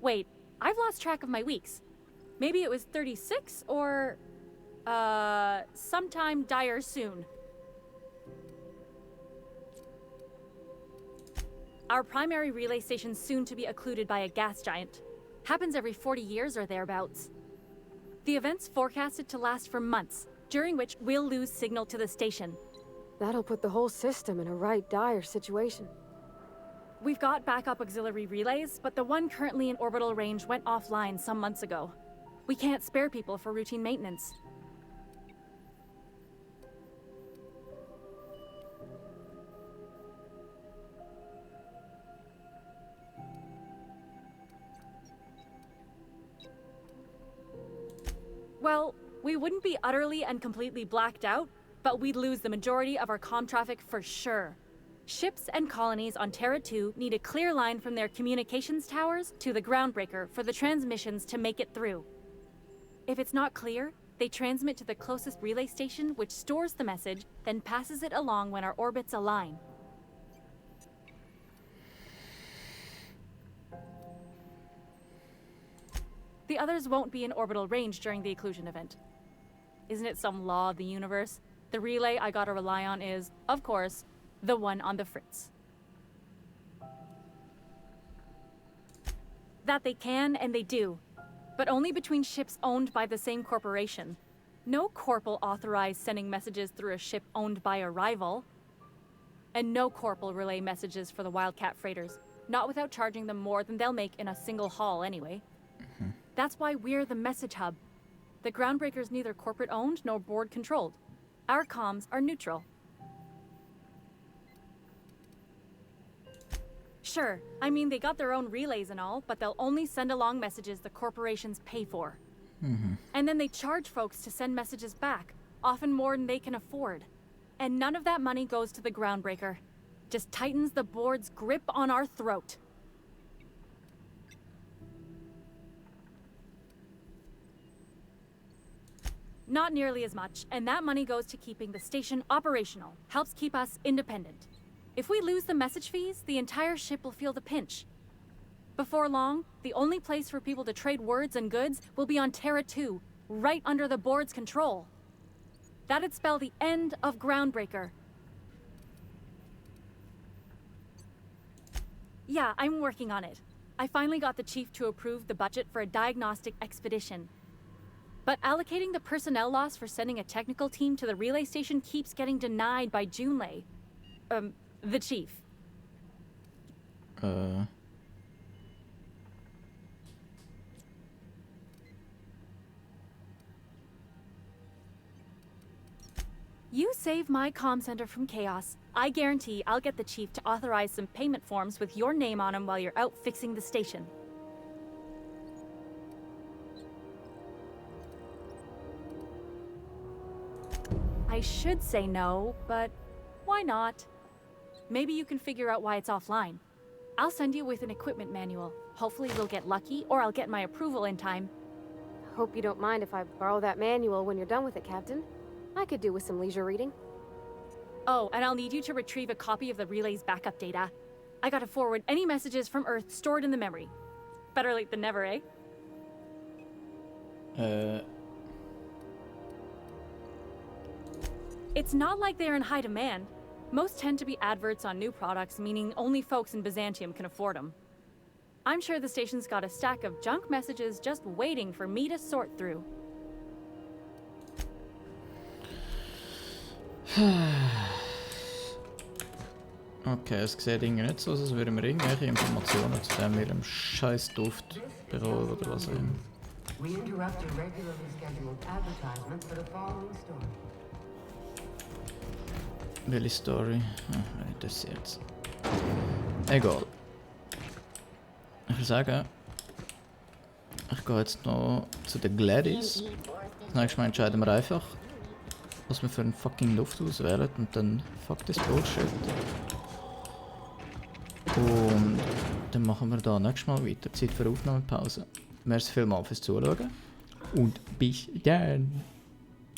Wait, I've lost track of my weeks. Maybe it was 36 or... sometime dire soon. Our primary relay station's soon to be occluded by a gas giant. Happens every 40 years or thereabouts. The event's forecasted to last for months, during which we'll lose signal to the station. That'll put the whole system in a right dire situation. We've got backup auxiliary relays, but the one currently in orbital range went offline some months ago. We can't spare people for routine maintenance. Well, we wouldn't be utterly and completely blacked out, but we'd lose the majority of our comm traffic for sure. Ships and colonies on Terra 2 need a clear line from their communications towers to the groundbreaker for the transmissions to make it through. If it's not clear, they transmit to the closest relay station, which stores the message, then passes it along when our orbits align. The others won't be in orbital range during the occlusion event. Isn't it some law of the universe? The relay I gotta rely on is, of course, the one on the fritz. That they can and they do, but only between ships owned by the same corporation. No corp will authorize sending messages through a ship owned by a rival. And no corp will relay messages for the Wildcat freighters, not without charging them more than they'll make in a single haul anyway. That's why we're the message hub. The groundbreaker's neither corporate owned nor board controlled. Our comms are neutral. Sure, I mean they got their own relays and all, but they'll only send along messages the corporations pay for. And then they charge folks to send messages back, often more than they can afford. And none of that money goes to the groundbreaker. Just tightens the board's grip on our throat. Not nearly as much, and that money goes to keeping the station operational, helps keep us independent. If we lose the message fees, the entire ship will feel the pinch. Before long, the only place for people to trade words and goods will be on Terra 2, right under the board's control. That'd spell the end of Groundbreaker. Yeah, I'm working on it. I finally got the chief to approve the budget for a diagnostic expedition. But allocating the personnel loss for sending a technical team to the relay station keeps getting denied by Junlei. The chief. You save my comm center from chaos. I guarantee I'll get the chief to authorize some payment forms with your name on them while you're out fixing the station. I should say no, but why not? Maybe you can figure out why it's offline. I'll send you with an equipment manual. Hopefully we'll get lucky, or I'll get my approval in time. Hope you don't mind if I borrow that manual when you're done with it, Captain. I could do with some leisure reading. Oh, and I'll need you to retrieve a copy of the relay's backup data. I gotta forward any messages from Earth stored in the memory. Better late than never, eh? It's not like they're in high demand. Most tend to be adverts on new products, meaning only folks in Byzantium can afford them. I'm sure the station's got a stack of junk messages just waiting for me to sort through. Okay, es sieht irgendwie nicht so aus, als würden wir irgendwelche Informationen zu dem ihrem scheiß Duft bekommen oder was auch immer. We interrupt your regularly scheduled advertisement for the following story. Welche Story? Das jetzt. Egal. Ich würde sagen, ich gehe jetzt noch zu den Gladys. Das nächste Mal entscheiden wir einfach, was wir für einen fucking Duft auswählen und dann fuck das Bullshit. Und dann machen wir da nächstes Mal weiter. Zeit für Aufnahmepause. Merci vielmals fürs Zuschauen und bis dann.